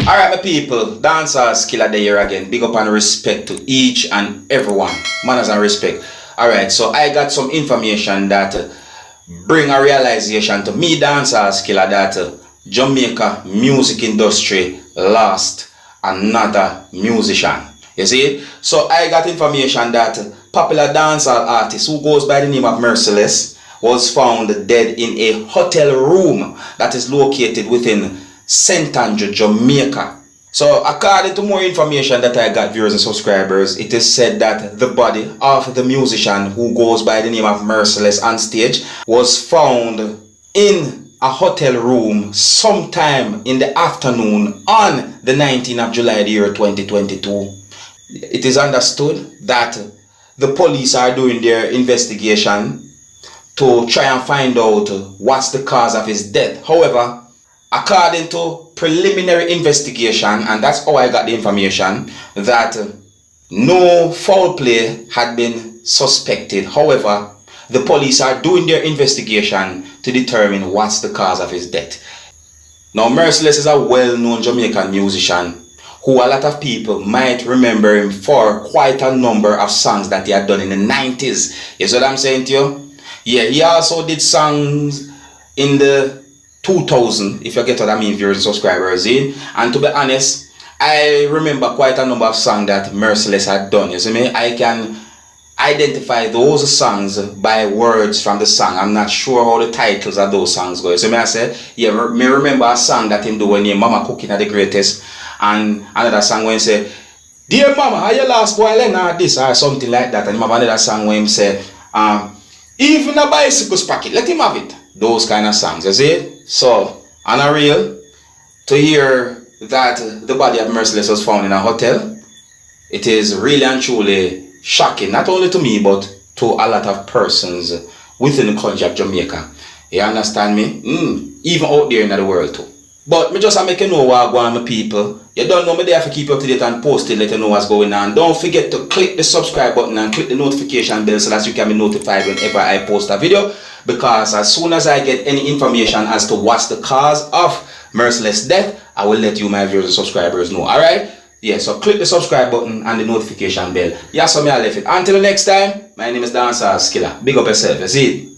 Alright, my people, dancers killer the year again. Big up and respect to each and everyone. Manners and respect. Alright, so I got some information that bring a realization to me, dancers killer, that Jamaica music industry lost another musician. You see? So I got information that popular dancehall artist who goes by the name of Merciless was found dead in a hotel room that is located within St. Andrew, Jamaica. So according to more information that I got, viewers and subscribers, it is said that the body of the musician who goes by the name of Merciless on stage was found in a hotel room sometime in the afternoon on the 19th of July the year 2022. It is understood that the police are doing their investigation to try and find out what's the cause of his death. However, according to preliminary investigation, and that's how I got the information, that no foul play had been suspected. However, the police are doing their investigation to determine what's the cause of his death. Now, Merciless is a well-known Jamaican musician who a lot of people might remember him for quite a number of songs that he had done in the 90s. You see what I'm saying to you? Yeah, he also did songs in the 2000, if you get what I mean, viewers and subscribers in. And to be honest, I remember quite a number of songs that Merciless had done. You see me? I can identify those songs by words from the song. I'm not sure how the titles of those songs go. You see me? I said, yeah, me remember a song that him do when he Mama Cooking at the Greatest. And another song when he say, Dear Mama, how you last boy like this or something like that. And him have another song when he say, even a bicycle's pocket, let him have it. Those kind of songs, you see? So, on a real, to hear that the body of Merciless was found in a hotel, it is really and truly shocking, not only to me, but to a lot of persons within the country of Jamaica. You understand me? Even out there in the world too. But me just make you know what I want, my people. You don't know me there to keep you up to date and post it, let you know what's going on. Don't forget to click the subscribe button and click the notification bell so that you can be notified whenever I post a video. Because as soon as I get any information as to what's the cause of Merciless' death, I will let you, my viewers and subscribers, know. Alright? Yeah, so click the subscribe button and the notification bell. Yeah, so me I left it. Until the next time, my name is Dancehall Skilla. Big up yourself, you see it?